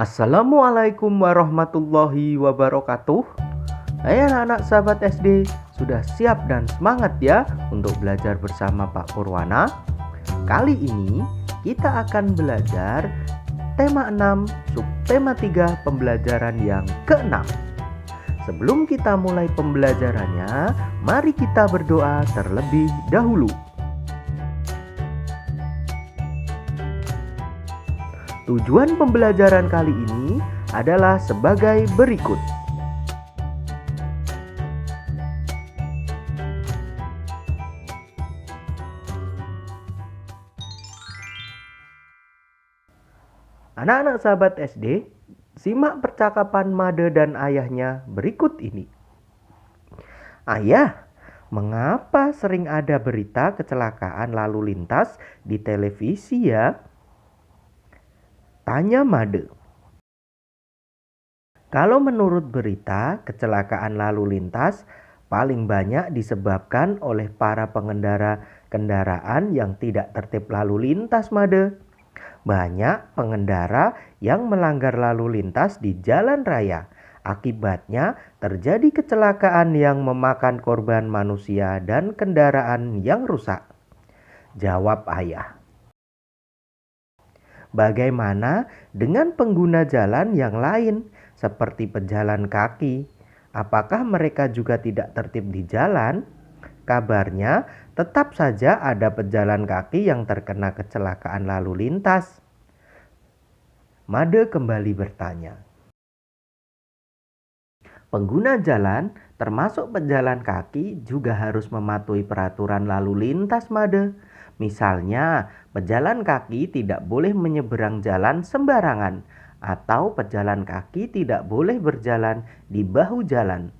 Assalamualaikum warahmatullahi wabarakatuh. Hai anak-anak sahabat SD, sudah siap dan semangat ya untuk belajar bersama Pak Purwana? Kali ini kita akan belajar tema 6, subtema 3 pembelajaran yang ke-6. Sebelum kita mulai pembelajarannya, mari kita berdoa terlebih dahulu. Tujuan pembelajaran kali ini adalah sebagai berikut. Anak-anak sahabat SD, simak percakapan Made dan ayahnya berikut ini. Ayah, mengapa sering ada berita kecelakaan lalu lintas di televisi ya? Tanya Made. Kalau menurut berita, kecelakaan lalu lintas paling banyak disebabkan oleh para pengendara kendaraan yang tidak tertib lalu lintas, Made. Banyak pengendara yang melanggar lalu lintas di jalan raya. Akibatnya terjadi kecelakaan yang memakan korban manusia dan kendaraan yang rusak. Jawab ayah. Bagaimana dengan pengguna jalan yang lain seperti pejalan kaki? Apakah mereka juga tidak tertib di jalan? Kabarnya tetap saja ada pejalan kaki yang terkena kecelakaan lalu lintas. Made kembali bertanya. Pengguna jalan termasuk pejalan kaki juga harus mematuhi peraturan lalu lintas, Made. Misalnya, pejalan kaki tidak boleh menyeberang jalan sembarangan atau pejalan kaki tidak boleh berjalan di bahu jalan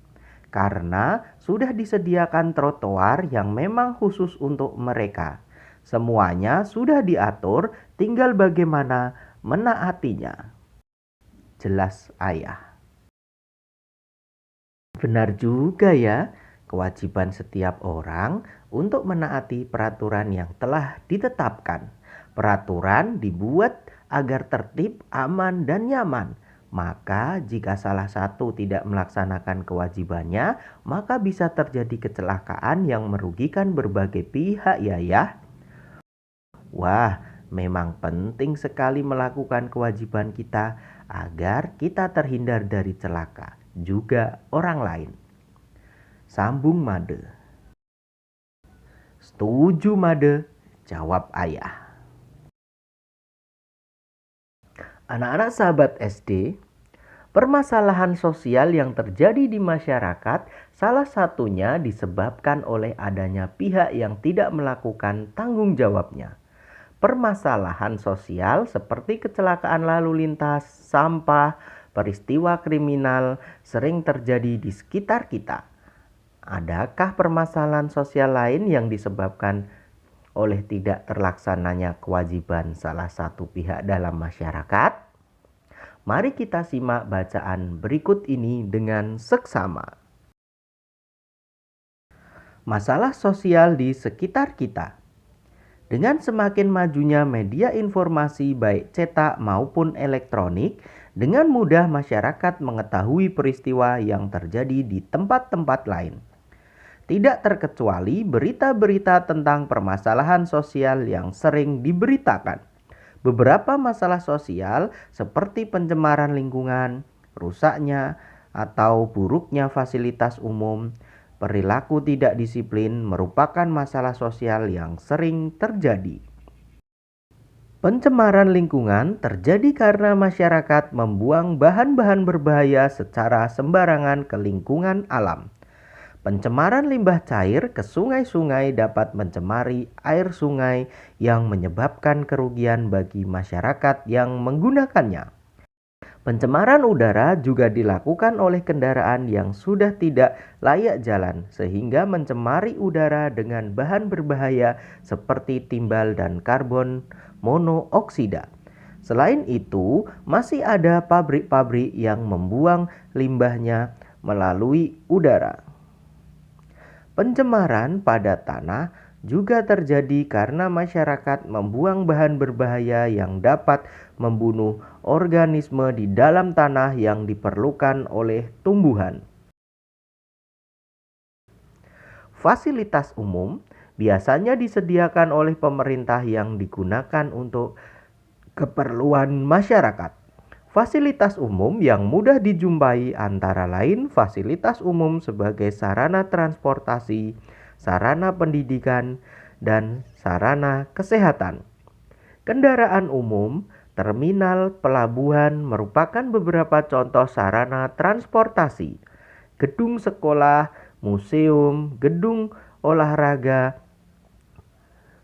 karena sudah disediakan trotoar yang memang khusus untuk mereka. Semuanya sudah diatur, tinggal bagaimana menaatinya. Jelas ayah. Benar juga ya, kewajiban setiap orang untuk menaati peraturan yang telah ditetapkan. Peraturan dibuat agar tertib, aman, dan nyaman. Maka jika salah satu tidak melaksanakan kewajibannya, maka bisa terjadi kecelakaan yang merugikan berbagai pihak ya. Wah, memang penting sekali melakukan kewajiban kita agar kita terhindar dari celaka, juga orang lain. Sambung Made. Setuju Made, jawab ayah. Anak-anak sahabat SD, permasalahan sosial yang terjadi di masyarakat salah satunya disebabkan oleh adanya pihak yang tidak melakukan tanggung jawabnya. Permasalahan sosial seperti kecelakaan lalu lintas, sampah, peristiwa kriminal sering terjadi di sekitar kita. Adakah permasalahan sosial lain yang disebabkan oleh tidak terlaksananya kewajiban salah satu pihak dalam masyarakat? Mari kita simak bacaan berikut ini dengan seksama. Masalah sosial di sekitar kita. Dengan semakin majunya media informasi baik cetak maupun elektronik, dengan mudah masyarakat mengetahui peristiwa yang terjadi di tempat-tempat lain. Tidak terkecuali berita-berita tentang permasalahan sosial yang sering diberitakan. Beberapa masalah sosial seperti pencemaran lingkungan, rusaknya atau buruknya fasilitas umum, perilaku tidak disiplin merupakan masalah sosial yang sering terjadi. Pencemaran lingkungan terjadi karena masyarakat membuang bahan-bahan berbahaya secara sembarangan ke lingkungan alam. Pencemaran limbah cair ke sungai-sungai dapat mencemari air sungai yang menyebabkan kerugian bagi masyarakat yang menggunakannya. Pencemaran udara juga dilakukan oleh kendaraan yang sudah tidak layak jalan sehingga mencemari udara dengan bahan berbahaya seperti timbal dan karbon monoksida. Selain itu, masih ada pabrik-pabrik yang membuang limbahnya melalui udara. Pencemaran pada tanah juga terjadi karena masyarakat membuang bahan berbahaya yang dapat membunuh organisme di dalam tanah yang diperlukan oleh tumbuhan. Fasilitas umum biasanya disediakan oleh pemerintah yang digunakan untuk keperluan masyarakat. Fasilitas umum yang mudah dijumpai antara lain fasilitas umum sebagai sarana transportasi, sarana pendidikan, dan sarana kesehatan. Kendaraan umum, terminal, pelabuhan merupakan beberapa contoh sarana transportasi. Gedung sekolah, museum, gedung olahraga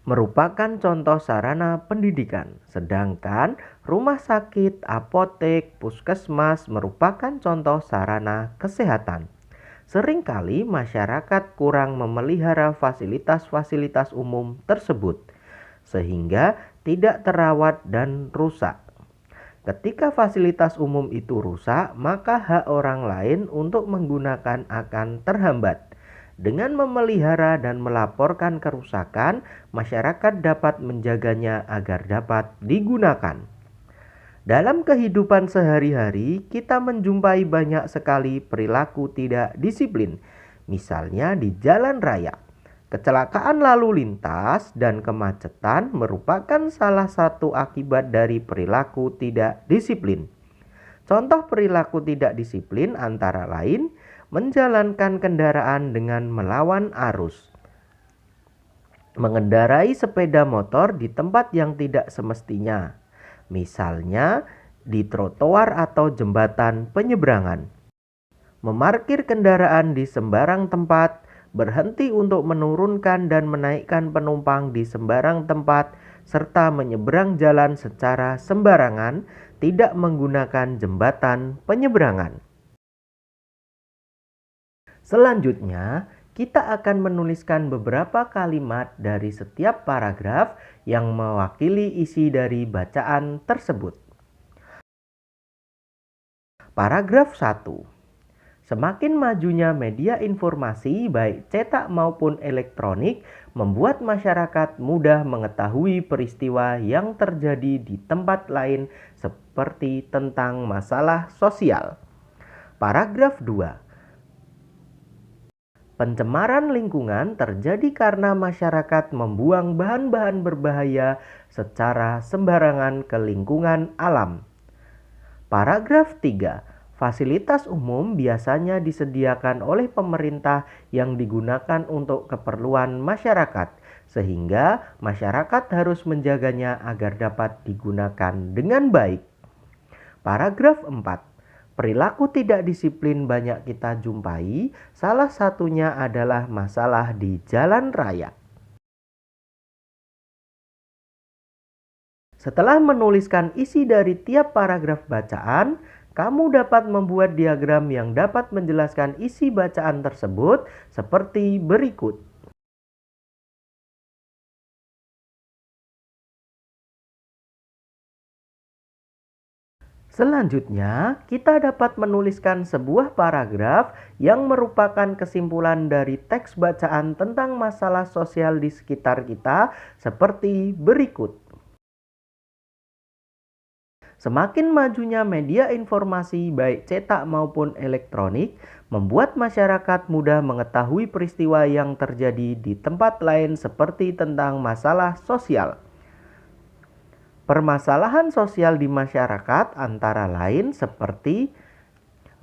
merupakan contoh sarana pendidikan, sedangkan rumah sakit, apotek, puskesmas merupakan contoh sarana kesehatan. Seringkali masyarakat kurang memelihara fasilitas-fasilitas umum tersebut, sehingga tidak terawat dan rusak. Ketika fasilitas umum itu rusak, maka hak orang lain untuk menggunakan akan terhambat. Dengan memelihara dan melaporkan kerusakan, masyarakat dapat menjaganya agar dapat digunakan. Dalam kehidupan sehari-hari, kita menjumpai banyak sekali perilaku tidak disiplin. Misalnya di jalan raya, kecelakaan lalu lintas dan kemacetan merupakan salah satu akibat dari perilaku tidak disiplin. Contoh perilaku tidak disiplin antara lain menjalankan kendaraan dengan melawan arus, mengendarai sepeda motor di tempat yang tidak semestinya, misalnya di trotoar atau jembatan penyeberangan, memarkir kendaraan di sembarang tempat, berhenti untuk menurunkan dan menaikkan penumpang di sembarang tempat, serta menyeberang jalan secara sembarangan, tidak menggunakan jembatan penyeberangan. Selanjutnya, kita akan menuliskan beberapa kalimat dari setiap paragraf yang mewakili isi dari bacaan tersebut. Paragraf 1. Semakin majunya media informasi baik cetak maupun elektronik membuat masyarakat mudah mengetahui peristiwa yang terjadi di tempat lain seperti tentang masalah sosial. Paragraf 2. Pencemaran lingkungan terjadi karena masyarakat membuang bahan-bahan berbahaya secara sembarangan ke lingkungan alam. Paragraf 3. Fasilitas umum biasanya disediakan oleh pemerintah yang digunakan untuk keperluan masyarakat, sehingga masyarakat harus menjaganya agar dapat digunakan dengan baik. Paragraf 4. Perilaku tidak disiplin banyak kita jumpai, salah satunya adalah masalah di jalan raya. Setelah menuliskan isi dari tiap paragraf bacaan, kamu dapat membuat diagram yang dapat menjelaskan isi bacaan tersebut seperti berikut. Selanjutnya, kita dapat menuliskan sebuah paragraf yang merupakan kesimpulan dari teks bacaan tentang masalah sosial di sekitar kita seperti berikut. Semakin majunya media informasi baik cetak maupun elektronik membuat masyarakat mudah mengetahui peristiwa yang terjadi di tempat lain seperti tentang masalah sosial. Permasalahan sosial di masyarakat antara lain seperti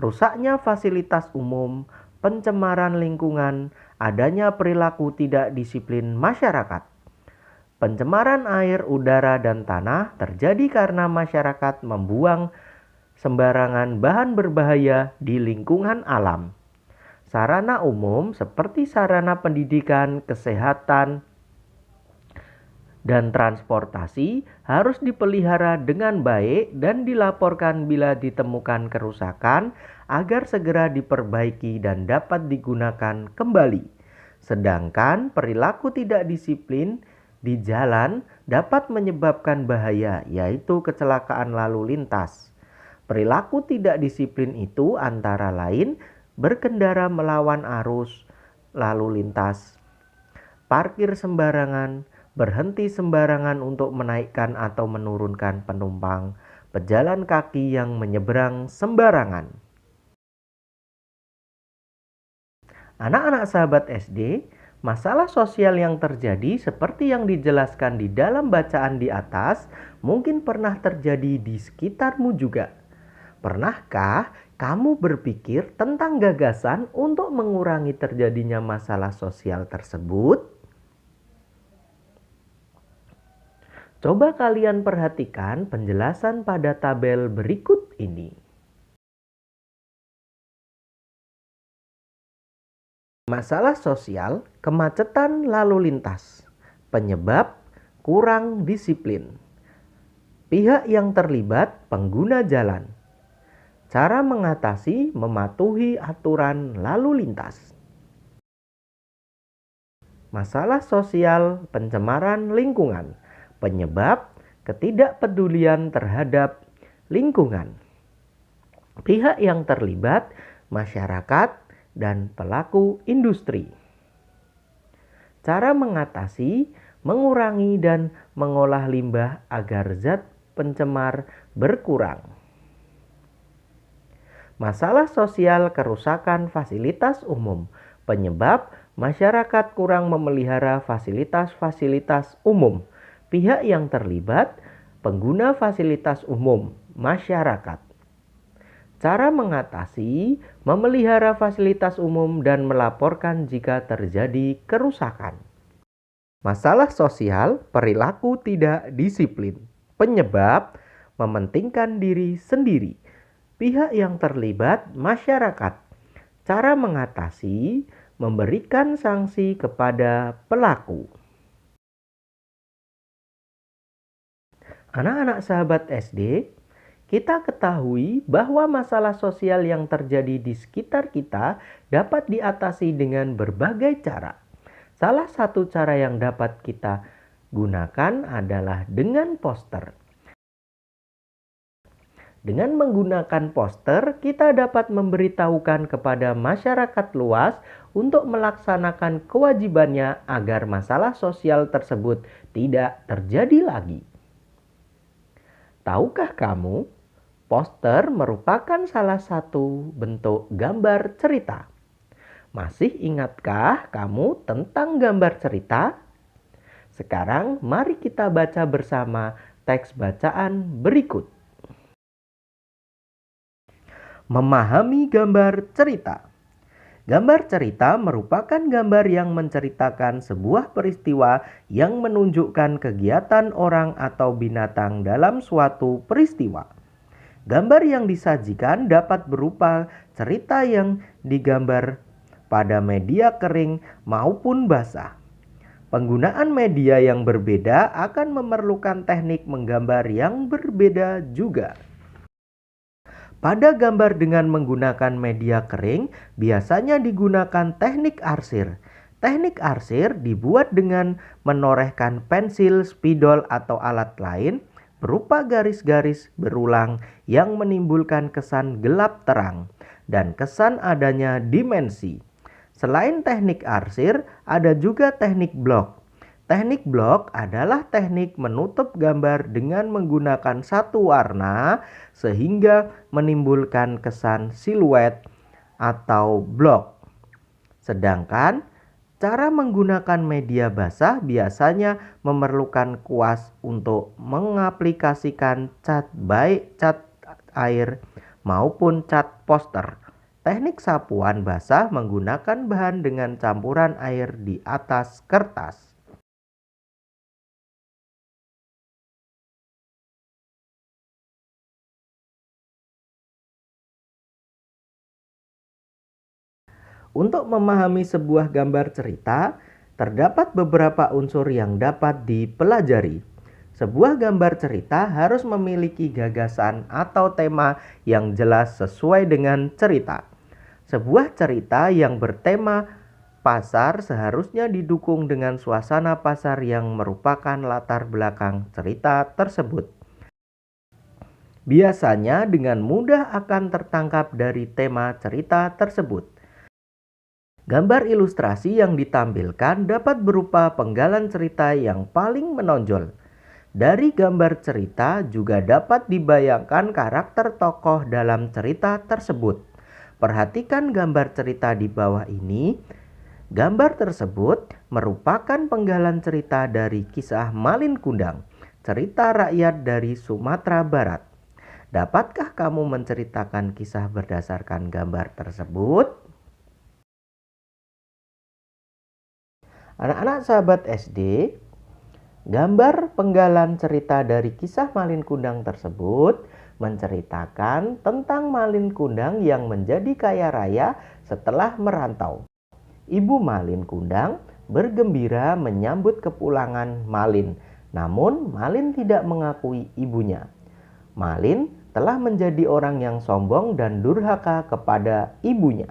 rusaknya fasilitas umum, pencemaran lingkungan, adanya perilaku tidak disiplin masyarakat. Pencemaran air, udara, dan tanah terjadi karena masyarakat membuang sembarangan bahan berbahaya di lingkungan alam. Sarana umum seperti sarana pendidikan, kesehatan, dan transportasi harus dipelihara dengan baik dan dilaporkan bila ditemukan kerusakan agar segera diperbaiki dan dapat digunakan kembali. Sedangkan perilaku tidak disiplin di jalan dapat menyebabkan bahaya, yaitu kecelakaan lalu lintas. Perilaku tidak disiplin itu antara lain berkendara melawan arus lalu lintas, parkir sembarangan, berhenti sembarangan untuk menaikkan atau menurunkan penumpang, pejalan kaki yang menyeberang sembarangan. Anak-anak sahabat SD, masalah sosial yang terjadi seperti yang dijelaskan di dalam bacaan di atas mungkin pernah terjadi di sekitarmu juga. Pernahkah kamu berpikir tentang gagasan untuk mengurangi terjadinya masalah sosial tersebut? Coba kalian perhatikan penjelasan pada tabel berikut ini. Masalah sosial, kemacetan lalu lintas, penyebab kurang disiplin, pihak yang terlibat pengguna jalan, cara mengatasi mematuhi aturan lalu lintas. Masalah sosial pencemaran lingkungan, penyebab ketidakpedulian terhadap lingkungan, pihak yang terlibat masyarakat dan pelaku industri. Cara mengatasi, mengurangi dan mengolah limbah agar zat pencemar berkurang. Masalah sosial kerusakan fasilitas umum, penyebab masyarakat kurang memelihara fasilitas-fasilitas umum. Pihak yang terlibat, pengguna fasilitas umum, masyarakat. Cara mengatasi, memelihara fasilitas umum dan melaporkan jika terjadi kerusakan. Masalah sosial, perilaku tidak disiplin. Penyebab, mementingkan diri sendiri. Pihak yang terlibat, masyarakat. Cara mengatasi, memberikan sanksi kepada pelaku. Anak-anak sahabat SD, kita ketahui bahwa masalah sosial yang terjadi di sekitar kita dapat diatasi dengan berbagai cara. Salah satu cara yang dapat kita gunakan adalah dengan poster. Dengan menggunakan poster, kita dapat memberitahukan kepada masyarakat luas untuk melaksanakan kewajibannya agar masalah sosial tersebut tidak terjadi lagi. Tahukah kamu, poster merupakan salah satu bentuk gambar cerita. Masih ingatkah kamu tentang gambar cerita? Sekarang mari kita baca bersama teks bacaan berikut. Memahami gambar cerita. Gambar cerita merupakan gambar yang menceritakan sebuah peristiwa yang menunjukkan kegiatan orang atau binatang dalam suatu peristiwa. Gambar yang disajikan dapat berupa cerita yang digambar pada media kering maupun basah. Penggunaan media yang berbeda akan memerlukan teknik menggambar yang berbeda juga. Pada gambar dengan menggunakan media kering, biasanya digunakan teknik arsir. Teknik arsir dibuat dengan menorehkan pensil, spidol, atau alat lain berupa garis-garis berulang yang menimbulkan kesan gelap terang dan kesan adanya dimensi. Selain teknik arsir, ada juga teknik blok. Teknik blok adalah teknik menutup gambar dengan menggunakan satu warna sehingga menimbulkan kesan siluet atau blok. Sedangkan cara menggunakan media basah biasanya memerlukan kuas untuk mengaplikasikan cat baik cat air maupun cat poster. Teknik sapuan basah menggunakan bahan dengan campuran air di atas kertas. Untuk memahami sebuah gambar cerita, terdapat beberapa unsur yang dapat dipelajari. Sebuah gambar cerita harus memiliki gagasan atau tema yang jelas sesuai dengan cerita. Sebuah cerita yang bertema pasar seharusnya didukung dengan suasana pasar yang merupakan latar belakang cerita tersebut. Biasanya dengan mudah akan tertangkap dari tema cerita tersebut. Gambar ilustrasi yang ditampilkan dapat berupa penggalan cerita yang paling menonjol. Dari gambar cerita juga dapat dibayangkan karakter tokoh dalam cerita tersebut. Perhatikan gambar cerita di bawah ini. Gambar tersebut merupakan penggalan cerita dari kisah Malin Kundang, cerita rakyat dari Sumatera Barat. Dapatkah kamu menceritakan kisah berdasarkan gambar tersebut? Anak-anak sahabat SD, gambar penggalan cerita dari kisah Malin Kundang tersebut menceritakan tentang Malin Kundang yang menjadi kaya raya setelah merantau. Ibu Malin Kundang bergembira menyambut kepulangan Malin, namun Malin tidak mengakui ibunya. Malin telah menjadi orang yang sombong dan durhaka kepada ibunya.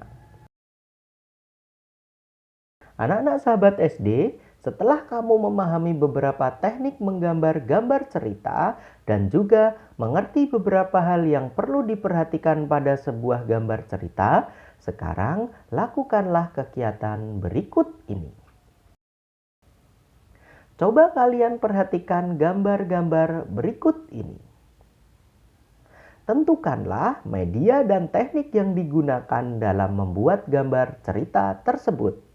Anak-anak sahabat SD, setelah kamu memahami beberapa teknik menggambar gambar cerita dan juga mengerti beberapa hal yang perlu diperhatikan pada sebuah gambar cerita, sekarang lakukanlah kegiatan berikut ini. Coba kalian perhatikan gambar-gambar berikut ini. Tentukanlah media dan teknik yang digunakan dalam membuat gambar cerita tersebut.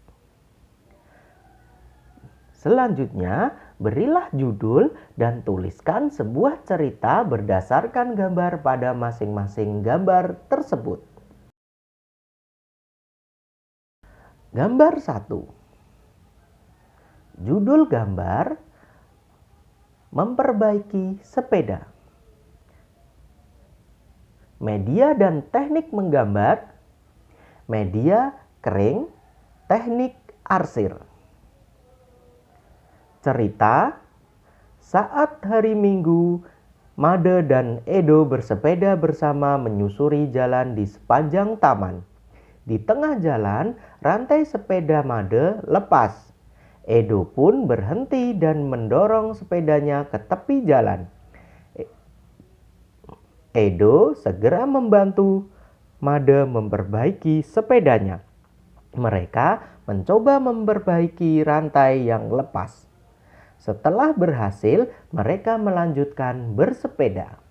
Selanjutnya, berilah judul dan tuliskan sebuah cerita berdasarkan gambar pada masing-masing gambar tersebut. Gambar 1. Judul gambar: memperbaiki sepeda. Media dan teknik menggambar: media kering, teknik arsir. Cerita: saat hari Minggu, Made dan Edo bersepeda bersama menyusuri jalan di sepanjang taman. Di tengah jalan, rantai sepeda Made lepas. Edo pun berhenti dan mendorong sepedanya ke tepi jalan. Edo segera membantu Made memperbaiki sepedanya. Mereka mencoba memperbaiki rantai yang lepas. Setelah berhasil, mereka melanjutkan bersepeda.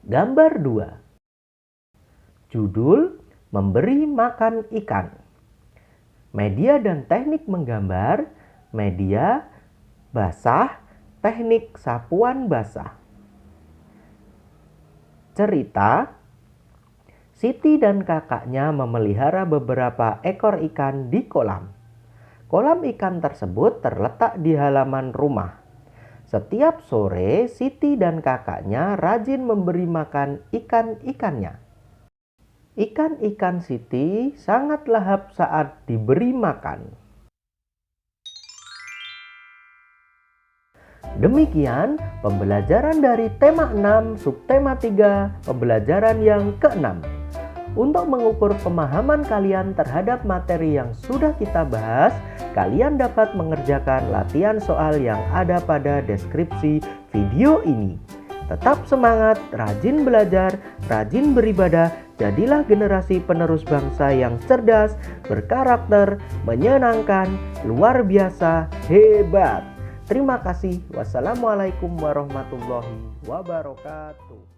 Gambar 2. Judul: memberi makan ikan. Media dan teknik menggambar: media basah, teknik sapuan basah. Cerita: Siti dan kakaknya memelihara beberapa ekor ikan di kolam. Kolam ikan tersebut terletak di halaman rumah. Setiap sore, Siti dan kakaknya rajin memberi makan ikan-ikannya. Ikan-ikan Siti sangat lahap saat diberi makan. Demikian pembelajaran dari tema 6 subtema 3 pembelajaran yang ke-6. Untuk mengukur pemahaman kalian terhadap materi yang sudah kita bahas, kalian dapat mengerjakan latihan soal yang ada pada deskripsi video ini. Tetap semangat, rajin belajar, rajin beribadah, jadilah generasi penerus bangsa yang cerdas, berkarakter, menyenangkan, luar biasa, hebat. Terima kasih. Wassalamualaikum warahmatullahi wabarakatuh.